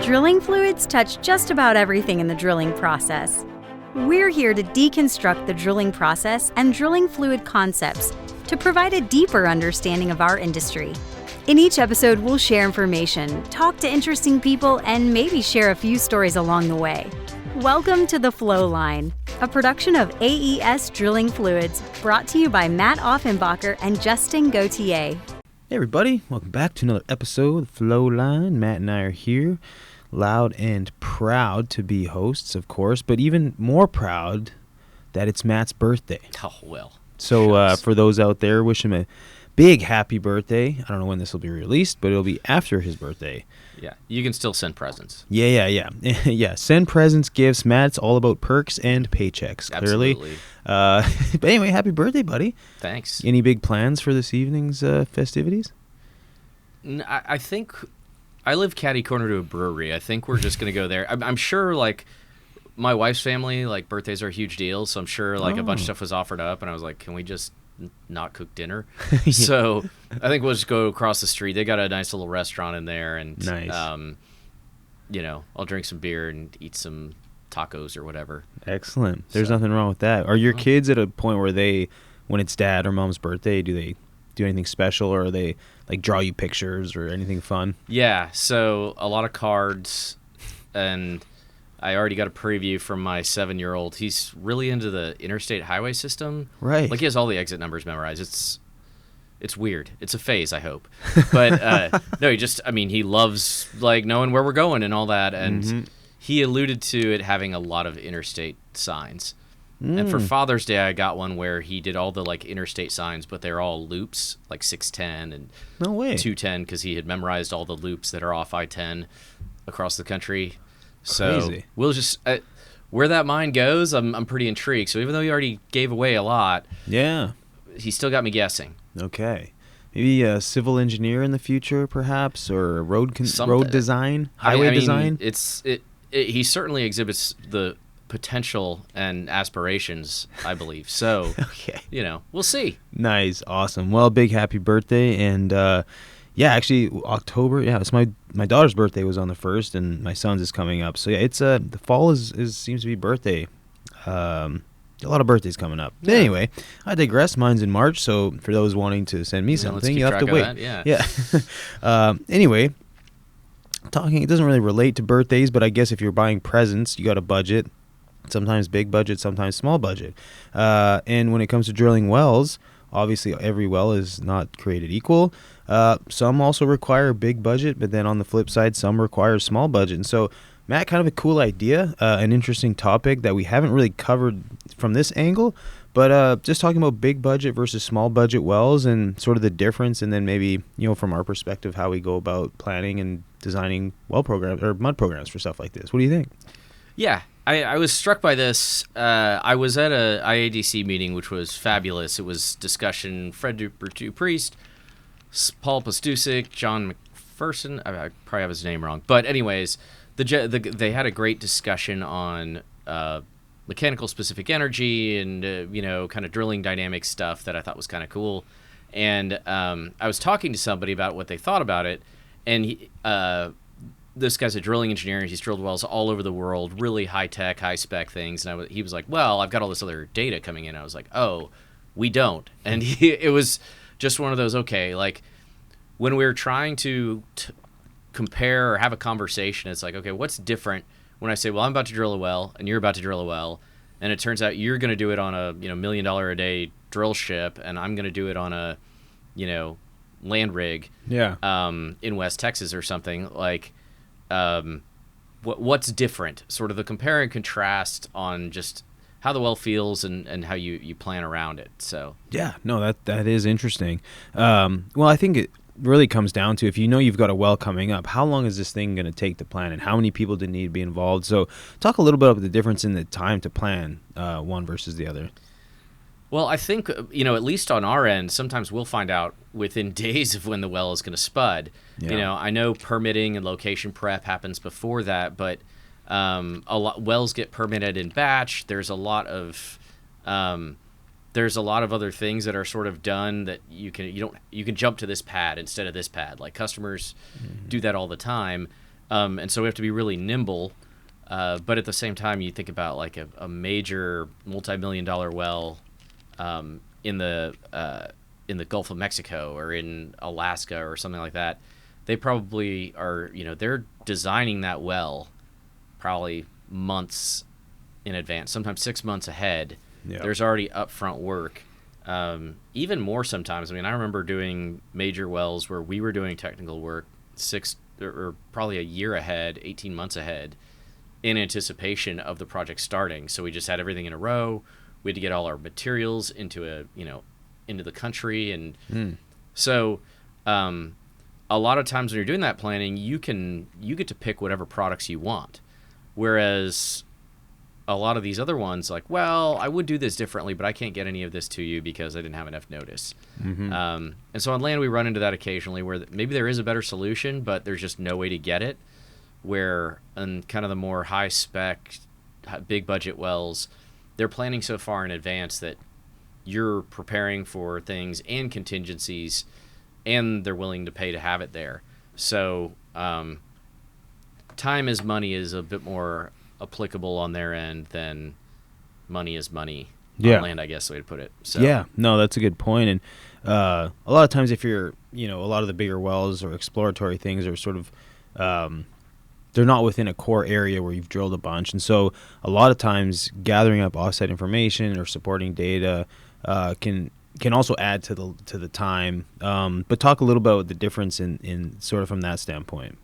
Drilling fluids touch just about everything in the drilling process. We're here to deconstruct the drilling process and drilling fluid concepts to provide a deeper understanding of our industry. In each episode, we'll share information, talk to interesting people, and maybe share a few stories along the way. Welcome to the Flowline, a production of AES Drilling Fluids, brought to you by Matt Offenbacher and Justin Gauthier. Hey everybody, welcome back to another episode of Flowline. Matt and I are here, loud and proud to be hosts, of course, but even more proud that it's Matt's birthday. Oh, well. So for those out there, wish him a big happy birthday. I don't know when this will be released, but it'll be after his birthday. Yeah, you can still send presents. Yeah. Yeah, send presents, gifts. Matt's all about perks and paychecks, clearly. Absolutely. But anyway, happy birthday, buddy. Thanks. Any big plans for this evening's festivities? I think I live catty corner to a brewery. I think we're just going to go there. I'm sure, like, my wife's family, like, birthdays are a huge deal, so I'm sure, like, a bunch of stuff was offered up, and I was like, can we just not cook dinner? Yeah. So I think we'll just go across the street. They got a nice little restaurant in there, and nice. I'll drink some beer and eat some tacos or whatever. Excellent. There's nothing wrong with that. Are your kids at a point where when it's dad or mom's birthday, do they do anything special, or are they like draw you pictures or anything fun? Yeah, so a lot of cards, and I already got a preview from my 7-year-old. He's really into the interstate highway system. Right. Like, he has all the exit numbers memorized. It's weird. It's a phase, I hope. But no, he loves, like, knowing where we're going and all that. And he alluded to it having a lot of interstate signs. And for Father's Day, I got one where he did all the, like, interstate signs, but they're all loops, like 610 and No way. 210, because he had memorized all the loops that are off I-10 across the country. So Crazy. we'll just where that mind goes, I'm pretty intrigued. So even though he already gave away a lot, Yeah. he still got me guessing. Okay. Maybe a civil engineer in the future, perhaps, or road design, highway design. He certainly exhibits the potential and aspirations, I believe. So, Okay. We'll see. Nice. Awesome. Well, big happy birthday. And yeah, actually, October. Yeah, it's my daughter's birthday was on the 1st, and my son's is coming up. So yeah, it's the fall seems to be birthday. A lot of birthdays coming up. Yeah. Anyway, I digress. Mine's in March, so for those wanting to send me something, you have to wait. Yeah. Anyway, it doesn't really relate to birthdays, but I guess if you're buying presents, you got a budget. Sometimes big budget, sometimes small budget. And when it comes to drilling wells, obviously every well is not created equal. Some also require big budget, but then on the flip side, some require small budget. And so, Matt, kind of a cool idea, an interesting topic that we haven't really covered from this angle, but just talking about big budget versus small budget wells and sort of the difference, and then maybe, from our perspective, how we go about planning and designing well programs or mud programs for stuff like this. What do you think? Yeah. I was struck by this. I was at a IADC meeting, which was fabulous. It was discussion, Fred Dupriest, Paul Pastusik, John McPherson. I probably have his name wrong. But anyways, they had a great discussion on mechanical specific energy and, kind of drilling dynamic stuff that I thought was kind of cool. And I was talking to somebody about what they thought about it. And this guy's a drilling engineer. He's drilled wells all over the world, really high-tech, high-spec things. And he was like, well, I've got all this other data coming in. I was like, oh, we don't. And it was just one of those, okay, like, when we're trying to compare or have a conversation, it's like, okay, what's different when I say, well, I'm about to drill a well, and you're about to drill a well, and it turns out you're going to do it on a $1 million a day drill ship, and I'm going to do it on a, land rig in West Texas or something, like, what's different, sort of the compare and contrast on just how the well feels and how you plan around it. So yeah, no, that is interesting. Well, I think it really comes down to, if you've got a well coming up, how long is this thing going to take to plan, and how many people do need to be involved? So talk a little bit about the difference in the time to plan one versus the other. Well, I think, at least on our end, sometimes we'll find out within days of when the well is going to spud. Yeah. I know permitting and location prep happens before that, but wells get permitted in batch. There's a lot of there's a lot of other things that are sort of done that you can jump to this pad instead of this pad. Like customers do that all the time, and so we have to be really nimble. But at the same time, you think about like a major multi-million-dollar well in the Gulf of Mexico or in Alaska or something like that. They probably are, they're designing that well probably months in advance, sometimes 6 months ahead. Yeah. There's already upfront work, even more sometimes. I mean, I remember doing major wells where we were doing technical work 6 or probably a year ahead, 18 months ahead, in anticipation of the project starting. So we just had everything in a row. We had to get all our materials into the country, and so a lot of times when you're doing that planning, you get to pick whatever products you want, whereas a lot of these other ones, like, well, I would do this differently, but I can't get any of this to you because I didn't have enough notice. And so on land, we run into that occasionally where maybe there is a better solution, but there's just no way to get it. Where on kind of the more high spec, big budget wells, they're planning so far in advance that you're preparing for things and contingencies, and they're willing to pay to have it there. So time is money is a bit more applicable on their end than money is money on land, I guess the way to put it. So yeah, no, that's a good point. And a lot of times if you're, a lot of the bigger wells or exploratory things are sort of, they're not within a core area where you've drilled a bunch. And so a lot of times gathering up offset information or supporting data can also add to the time. But talk a little about the difference in sort of from that standpoint.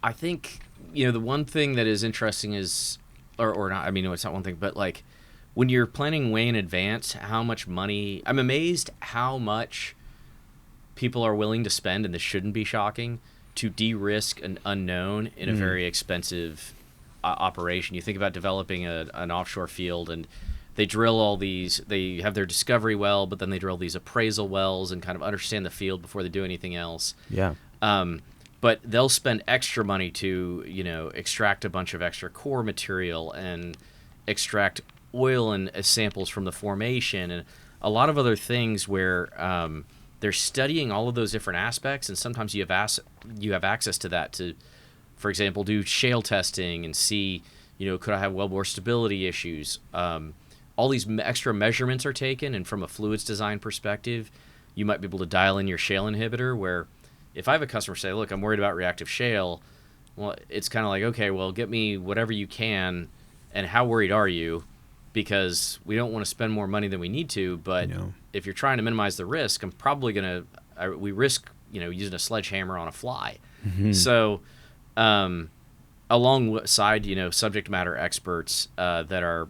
I think, the one thing that is interesting is, or not, I mean, it's not one thing, but like when you're planning way in advance, how much money, I'm amazed how much people are willing to spend, and this shouldn't be shocking, to de-risk an unknown in a very expensive operation. You think about developing an offshore field, and they drill all these, they have their discovery well, but then they drill these appraisal wells and kind of understand the field before they do anything else. Yeah. But they'll spend extra money to, extract a bunch of extra core material and extract oil and samples from the formation and a lot of other things where they're studying all of those different aspects. And sometimes you have access to that to, for example, do shale testing and see, could I have wellbore stability issues? All these extra measurements are taken, and from a fluids design perspective, you might be able to dial in your shale inhibitor, where if I have a customer say, look, I'm worried about reactive shale, well, it's kind of like, okay, well, get me whatever you can, and how worried are you? Because we don't want to spend more money than we need to, but if you're trying to minimize the risk, I'm probably going to, we risk, using a sledgehammer on a fly. So alongside, subject matter experts that are,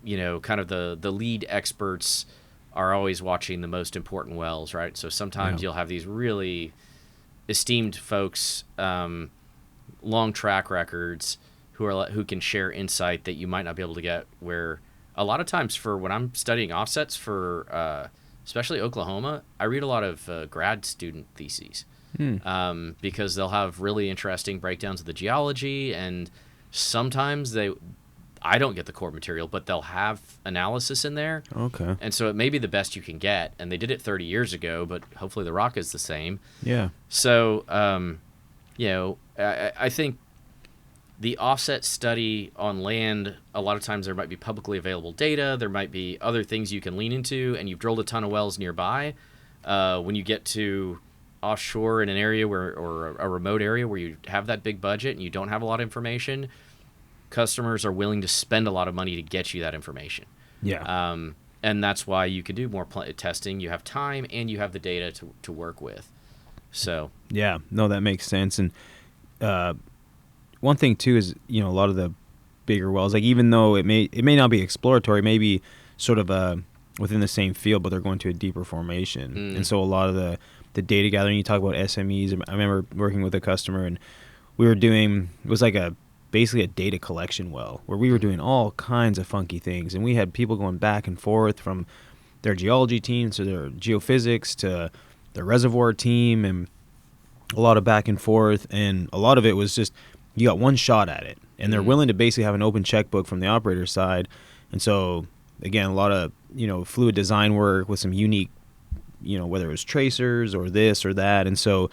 kind of the lead experts are always watching the most important wells, right? So sometimes you'll have these really esteemed folks, long track records, who can share insight that you might not be able to get. Where a lot of times, for when I'm studying offsets for especially Oklahoma, I read a lot of grad student theses because they'll have really interesting breakdowns of the geology, and sometimes I don't get the core material, but they'll have analysis in there. Okay. And so it may be the best you can get. And they did it 30 years ago, but hopefully the rock is the same. Yeah. So, I think the offset study on land, a lot of times there might be publicly available data. There might be other things you can lean into, and you've drilled a ton of wells nearby. When you get to offshore in an area or a remote area where you have that big budget and you don't have a lot of information, customers are willing to spend a lot of money to get you that information. Yeah. And that's why you can do more testing. You have time and you have the data to work with. So yeah, no, that makes sense. And one thing too is, a lot of the bigger wells, like even though it may not be exploratory, maybe sort of within the same field, but they're going to a deeper formation. And so a lot of the data gathering, you talk about SMEs. I remember working with a customer, and we were doing, it was like basically a data collection well, where we were doing all kinds of funky things, and we had people going back and forth from their geology team to their geophysics to their reservoir team, and a lot of back and forth. And a lot of it was just, you got one shot at it, and they're willing to basically have an open checkbook from the operator side. And so again, a lot of, fluid design work with some unique, whether it was tracers or this or that. And so,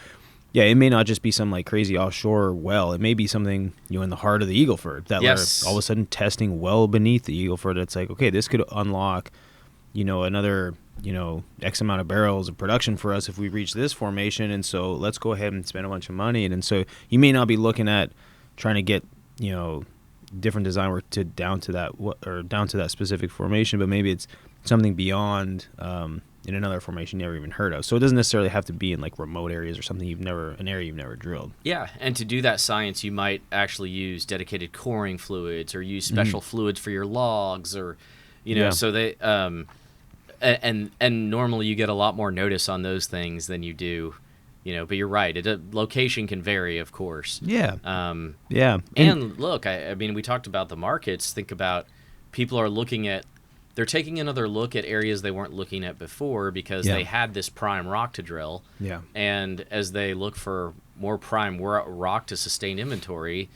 yeah, it may not just be some like crazy offshore well. It may be something, in the heart of the Eagleford that Yes. they're all of a sudden testing well beneath the Eagleford. It's like, okay, this could unlock, another, X amount of barrels of production for us if we reach this formation. And so let's go ahead and spend a bunch of money. And so you may not be looking at trying to get, different design work down to that specific formation, but maybe it's something beyond in another formation you never even heard of. So it doesn't necessarily have to be in like remote areas or something an area you've never drilled. Yeah, and to do that science, you might actually use dedicated coring fluids or use special fluids for your logs, or so they and normally you get a lot more notice on those things than you do. But you're right. Location can vary, of course. Yeah. Yeah. And look, I mean, we talked about the markets. Think about people are they're taking another look at areas they weren't looking at before because they had this prime rock to drill. Yeah. And as they look for more prime rock to sustain inventory,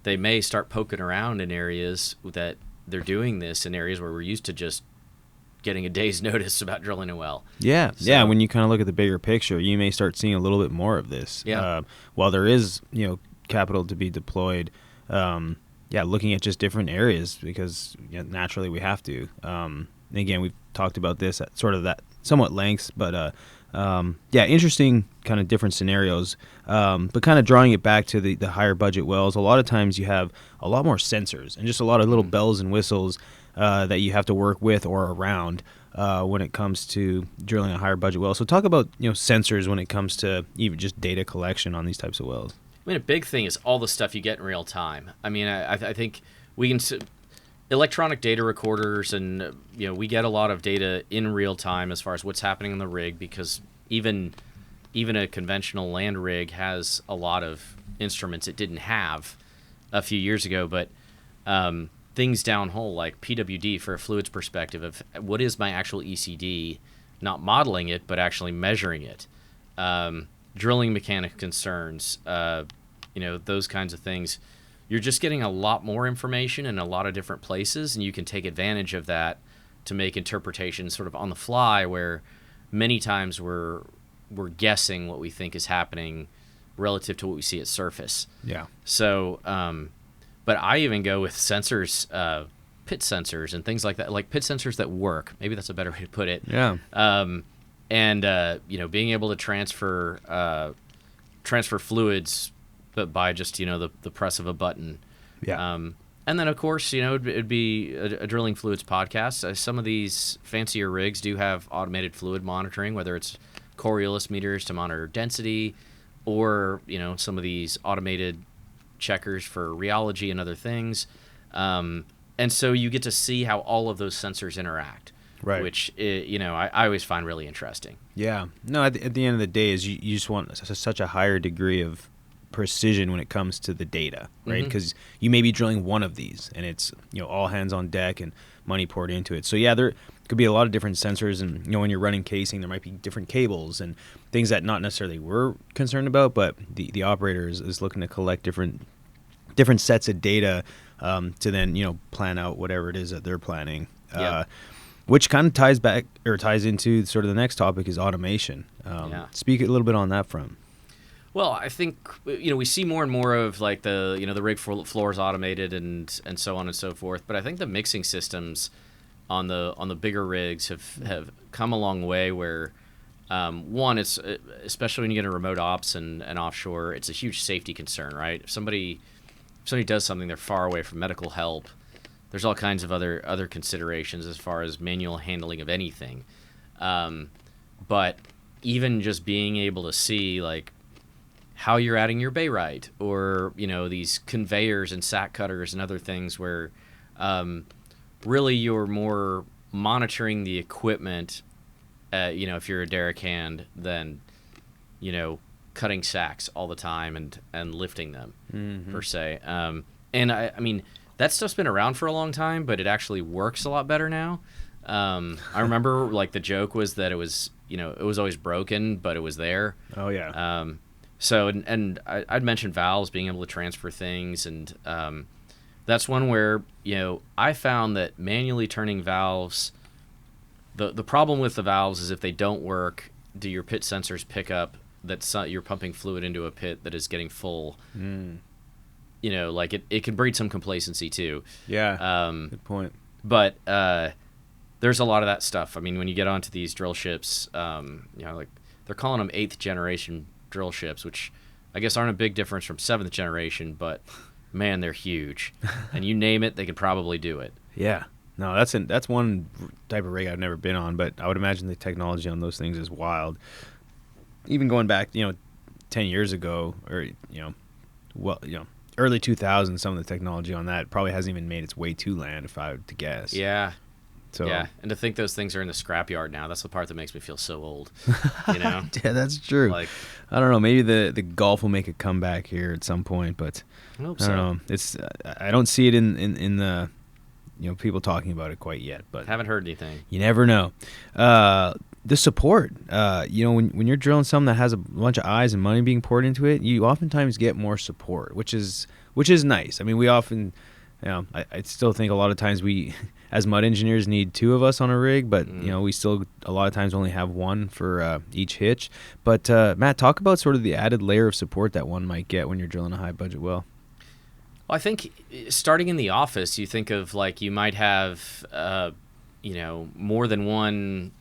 they may start poking around in areas that they're doing this in areas where we're used to just getting a day's notice about drilling a well. Yeah, So, yeah. When you kind of look at the bigger picture, you may start seeing a little bit more of this. Yeah. While there is, capital to be deployed, looking at just different areas because naturally we have to. And again, we've talked about this at sort of that somewhat lengths, but interesting kind of different scenarios. But kind of drawing it back to the higher budget wells, a lot of times you have a lot more sensors and just a lot of little bells and whistles that you have to work with or around when it comes to drilling a higher budget well. So talk about sensors when it comes to even just data collection on these types of wells. I mean, a big thing is all the stuff you get in real time. I mean, I think we can electronic data recorders, and we get a lot of data in real time as far as what's happening on the rig, because even a conventional land rig has a lot of instruments it didn't have a few years ago, but things downhole like PWD for a fluids perspective of what is my actual ECD, not modeling it, but actually measuring it. Drilling mechanic concerns, those kinds of things. You're just getting a lot more information in a lot of different places, and you can take advantage of that to make interpretations sort of on the fly, where many times we're guessing what we think is happening relative to what we see at surface. Yeah. So, but I even go with sensors, pit sensors and things like that, like pit sensors that work. Maybe that's a better way to put it. Yeah. Being able to transfer fluids, but by just the press of a button. Yeah. And then of course it'd be a drilling fluids podcast. Some of these fancier rigs do have automated fluid monitoring, whether it's Coriolis meters to monitor density, or some of these automated checkers for rheology and other things. And so you get to see how all of those sensors interact. Right. Which, I always find really interesting. Yeah. No, at the end of the day, is you just want such a higher degree of precision when it comes to the data, right? Because you may be drilling one of these, and it's all hands on deck and money poured into it. So yeah, there could be a lot of different sensors, and when you're running casing, there might be different cables and things that not necessarily we're concerned about, but the operator is looking to collect different sets of data to then plan out whatever it is that they're planning. Which kind of ties into sort of the next topic is automation. Speak a little bit on that front. Well, I think we see more and more of like the the rig floors automated and so on and so forth. But I think the mixing systems on the bigger rigs have come a long way. Where one, it's especially when you get into remote ops and offshore, it's a huge safety concern, right? If somebody does something, they're far away from medical help. There's all kinds of other considerations as far as manual handling of anything. But even just being able to see like how you're adding your bayrite, or these conveyors and sack cutters and other things where really you're more monitoring the equipment, if you're a derrick hand, than cutting sacks all the time and lifting them per se. And I mean, that stuff's been around for a long time, but it actually works a lot better now. I remember like the joke was that it was always broken, but it was there. Oh yeah. So I'd mentioned valves being able to transfer things, and That's one where, I found that manually turning valves, the problem with the valves is if they don't work, do your pit sensors pick up that you're pumping fluid into a pit that is getting full? Like it can breed some complacency too. Yeah, good point. But there's a lot of that stuff. I mean, when you get onto these drill ships, like they're calling them 8th generation drill ships, which I guess aren't a big difference from 7th generation, but man, they're huge. And you name it, they could probably do it. Yeah. No, that's one type of rig I've never been on, but I would imagine the technology on those things is wild. Even going back, 10 years ago, or early 2000s, some of the technology on that probably hasn't even made its way to land, if I were to guess. Yeah. So yeah, and to think those things are in the scrapyard now, that's the part that makes me feel so old. Yeah, that's true. Like, I don't know, maybe the Gulf will make a comeback here at some point, but I hope I so. don't know. I don't see it in the people talking about it quite yet, but Haven't heard anything. you never know. The support, when you're drilling something that has a bunch of eyes and money being poured into it, you oftentimes get more support, which is nice. I mean, we often, I still think a lot of times we, as mud engineers, need 2 of us on a rig, but we still a lot of times only have 1 for each hitch. But Matt, talk about sort of the added layer of support that one might get when you're drilling a high budget well. Well, I think starting in the office, you think of like you might have, more than one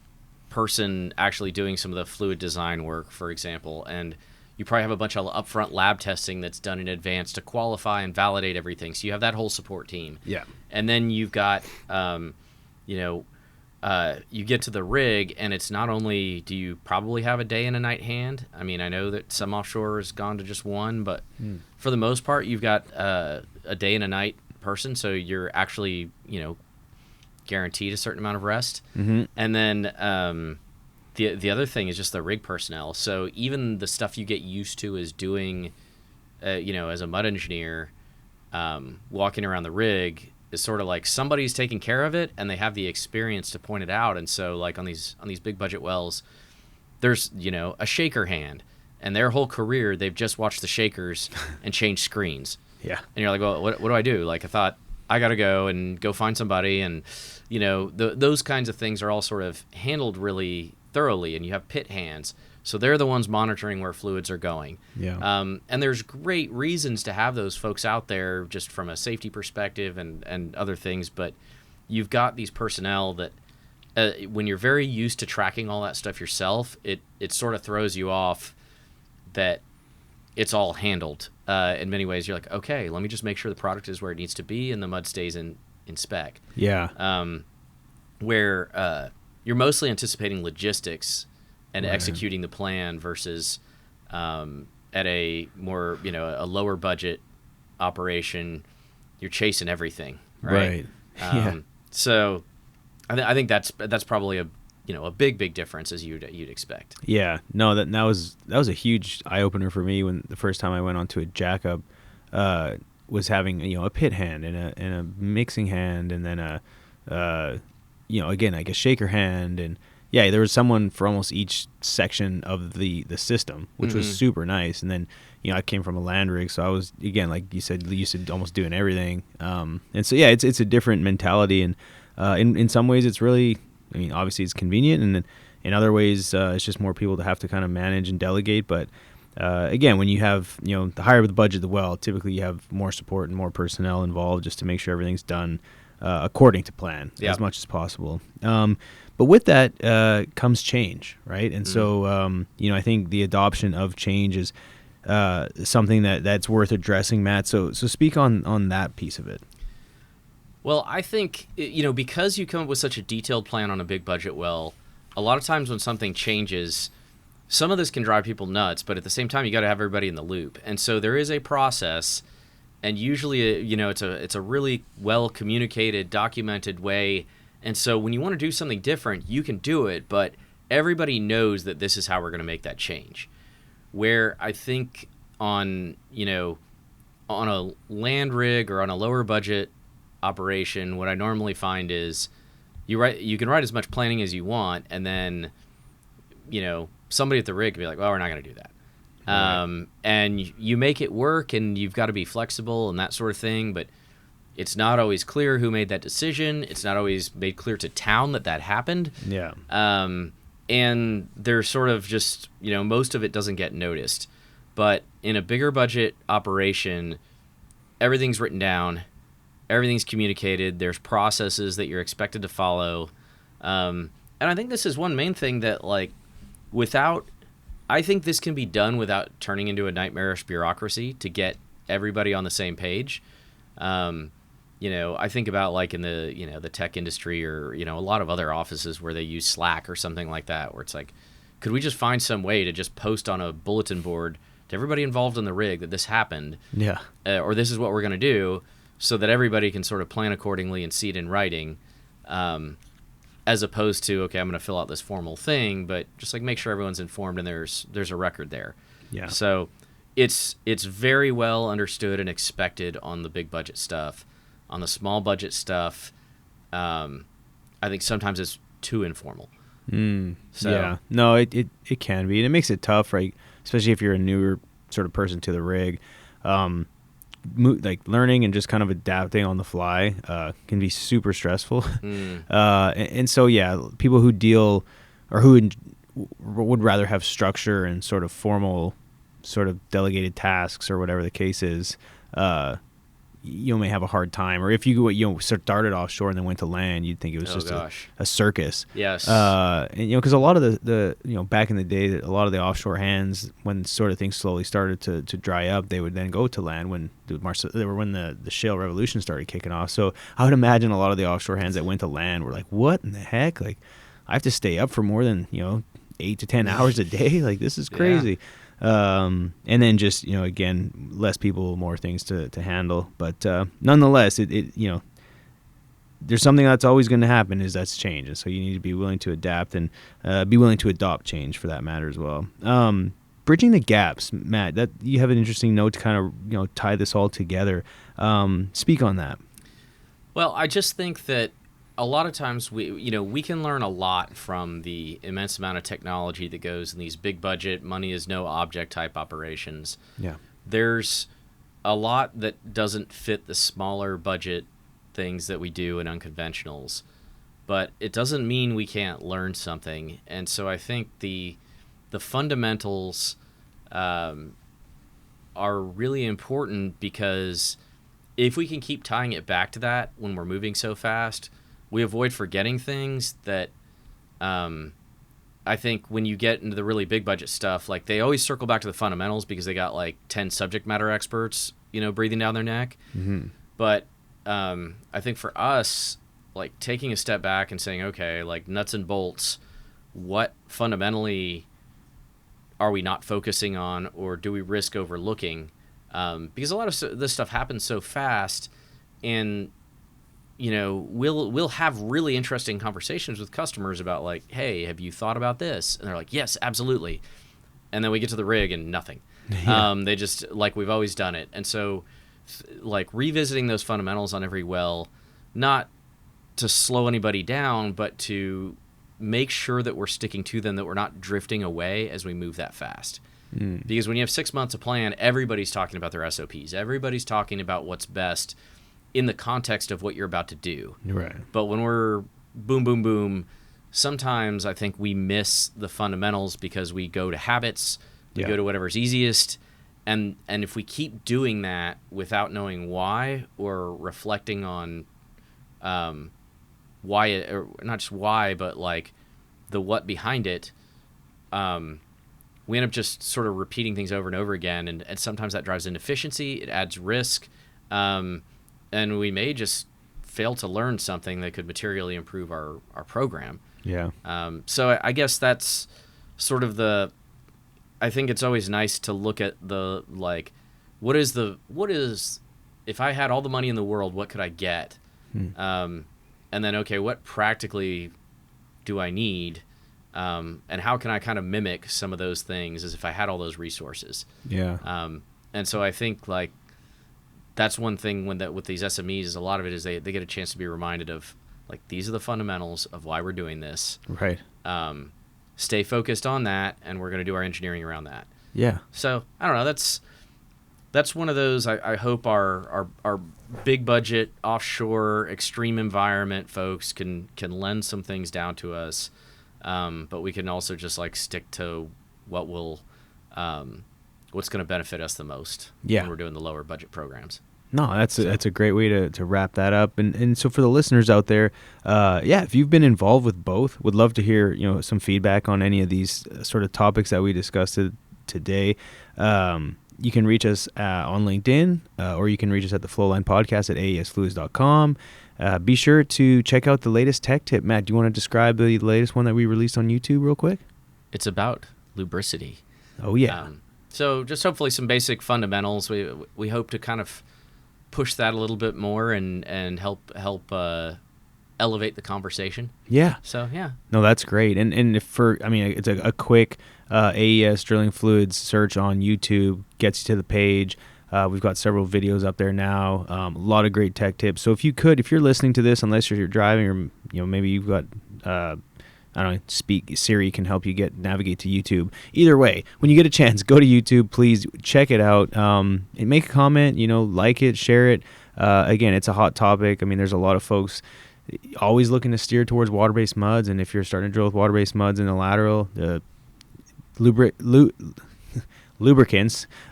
person actually doing some of the fluid design work, for example, and you probably have a bunch of upfront lab testing that's done in advance to qualify and validate everything. So you have that whole support team. Yeah. And then you've got, you get to the rig, and it's not only do you probably have a day and a night hand. I mean, I know that some offshore has gone to just 1, but for the most part, you've got a day and a night person. So you're actually, guaranteed a certain amount of rest. Mm-hmm. And then the other thing is just the rig personnel. So even the stuff you get used to as doing, as a mud engineer, walking around the rig is sort of like somebody's taking care of it and they have the experience to point it out. And so like on these big budget wells, there's, a shaker hand, and their whole career, they've just watched the shakers and changed screens. Yeah. And you're like, well, what do I do? Like, I thought I got to go find somebody. And, those kinds of things are all sort of handled really thoroughly, and you have pit hands. So they're the ones monitoring where fluids are going. Yeah. And there's great reasons to have those folks out there just from a safety perspective and other things. But you've got these personnel that when you're very used to tracking all that stuff yourself, it sort of throws you off that it's all handled. In many ways, you're like, okay, let me just make sure the product is where it needs to be and the mud stays in spec. Yeah. Where you're mostly anticipating logistics and Right. executing the plan versus at a more, a lower budget operation, you're chasing everything, right? Yeah. So I think that's probably a big difference as you'd expect. Yeah, no, that was a huge eye opener for me when the first time I went onto a jackup was having a pit hand and a mixing hand, and then again like a shaker hand, and yeah, there was someone for almost each section of the system, which was super nice. And then I came from a land rig, so I was, again, like you said, used to almost doing everything, and so yeah, it's a different mentality, and in some ways it's really, I mean, obviously it's convenient, and in other ways it's just more people to have to kind of manage and delegate. But again, when you have the higher the budget the well, typically you have more support and more personnel involved just to make sure everything's done according to plan as much as possible. But with that comes change, right? And so I think the adoption of change is something that's worth addressing, Matt. So speak on that piece of it. Well, I think, because you come up with such a detailed plan on a big budget well, a lot of times when something changes, some of this can drive people nuts, but at the same time, you got to have everybody in the loop. And so there is a process, and usually, it's a really well communicated, documented way. And so when you want to do something different, you can do it, but everybody knows that this is how we're going to make that change. Where I think on a land rig or on a lower budget operation, what I normally find is you can write as much planning as you want, and then somebody at the rig can be like, well, we're not going to do that. Right. And you make it work, and you've got to be flexible and that sort of thing. But It's not always clear who made that decision. It's not always made clear to town that happened. Yeah. And they're sort of just, most of it doesn't get noticed. But in a bigger budget operation, everything's written down, everything's communicated, there's processes that you're expected to follow. And I think this is one main thing that, like, I think this can be done without turning into a nightmarish bureaucracy to get everybody on the same page. I think about, like, in the tech industry or, a lot of other offices where they use Slack or something like that, where it's like, could we just find some way to just post on a bulletin board to everybody involved in the rig that this happened? Yeah. Or this is what we're going to do, so that everybody can sort of plan accordingly and see it in writing, as opposed to, okay, I'm going to fill out this formal thing, but just, like, make sure everyone's informed and there's a record there. Yeah. So it's very well understood and expected on the big budget stuff. On the small budget stuff, I think sometimes it's too informal. So, yeah. No, it can be. And it makes it tough, right? Especially if you're a newer sort of person to the rig. Like learning and just kind of adapting on the fly can be super stressful. And so, yeah, people who deal or who would rather have structure and sort of formal sort of delegated tasks or whatever the case is, you may have a hard time. Or if you started offshore and then went to land, you'd think it was just a circus. Yes. And because a lot of the back in the day, a lot of the offshore hands, when sort of things slowly started to dry up, they would then go to land when the shale revolution started kicking off. So I would imagine a lot of the offshore hands that went to land were like, what in the heck? Like, I have to stay up for more than 8 to 10 hours a day. Like, this is crazy. Yeah. And then just, again, less people, more things to handle. But nonetheless, it there's something that's always going to happen, is that's change. And so you need to be willing to adapt and be willing to adopt change for that matter as well. Bridging the gaps, Matt, that you have an interesting note to kind of, tie this all together. Speak on that. Well, I just think that a lot of times we can learn a lot from the immense amount of technology that goes in these big budget, money is no object type operations. Yeah. There's a lot that doesn't fit the smaller budget things that we do in unconventionals, but it doesn't mean we can't learn something. And so I think the fundamentals are really important, because if we can keep tying it back to that when we're moving so fast, we avoid forgetting things that I think when you get into the really big budget stuff, like, they always circle back to the fundamentals because they got like 10 subject matter experts, breathing down their neck. Mm-hmm. But I think for us, like, taking a step back and saying, okay, like, nuts and bolts, what fundamentally are we not focusing on, or do we risk overlooking? Because a lot of this stuff happens so fast, and we'll have really interesting conversations with customers about, like, hey, have you thought about this? And they're like, yes, absolutely. And then we get to the rig and nothing. Yeah. They just, like, we've always done it. And so, like, revisiting those fundamentals on every well, not to slow anybody down, but to make sure that we're sticking to them, that we're not drifting away as we move that fast. Because when you have 6 months of plan, everybody's talking about their SOPs. Everybody's talking about what's best in the context of what you're about to do. Right. But when we're boom, boom, boom, sometimes I think we miss the fundamentals because we go to habits, we go to whatever's easiest. And if we keep doing that without knowing why, or reflecting on why it, or not just why, but like the what behind it, we end up just sort of repeating things over and over again. And sometimes that drives inefficiency, it adds risk. And we may just fail to learn something that could materially improve our program. Yeah. So I guess that's sort of I think it's always nice to look at the, like, what is, if I had all the money in the world, what could I get? And then, okay, what practically do I need? And how can I kind of mimic some of those things as if I had all those resources? Yeah. And so I think, like, that's one thing with these SMEs, is a lot of it is they get a chance to be reminded of, like, these are the fundamentals of why we're doing this. Right. Stay focused on that, and we're going to do our engineering around that. Yeah. So I don't know. that's one of those. I hope our big budget offshore extreme environment folks can lend some things down to us, but we can also just like stick to what will what's going to benefit us the most when we're doing the lower budget programs. No, that's a great way to wrap that up. And so for the listeners out there, if you've been involved with both, would love to hear some feedback on any of these sort of topics that we discussed today. You can reach us on LinkedIn, or you can reach us at the Flowline podcast at aesfluids.com. Be sure to check out the latest tech tip. Matt, do you want to describe the latest one that we released on YouTube real quick? It's about lubricity. Oh, yeah. So just hopefully some basic fundamentals. We hope to kind of push that a little bit more and help elevate the conversation. Yeah. So, yeah. No, that's great. And it's a quick AES drilling fluids search on YouTube gets you to the page. We've got several videos up there now. A lot of great tech tips. So if you're listening to this, unless you're driving or maybe you've got Siri can help you navigate to YouTube. Either way, when you get a chance, go to YouTube. Please check it out. And make a comment. Like it, share it. Again, it's a hot topic. I mean, there's a lot of folks always looking to steer towards water-based muds, and if you're starting to drill with water-based muds in the lateral, the lubricants,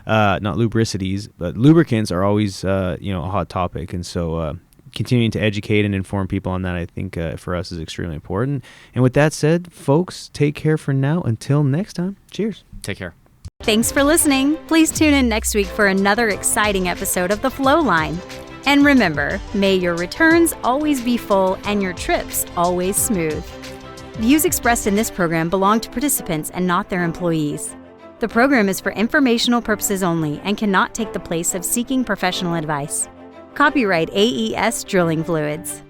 not lubricities, but lubricants are always a hot topic, and so continuing to educate and inform people on that, I think for us is extremely important. And with that said, folks, take care for now. Until next time, cheers. Take care. Thanks for listening. Please tune in next week for another exciting episode of the Flowline. And remember, may your returns always be full and your trips always smooth. Views expressed in this program belong to participants and not their employees. The program is for informational purposes only and cannot take the place of seeking professional advice. Copyright AES Drilling Fluids.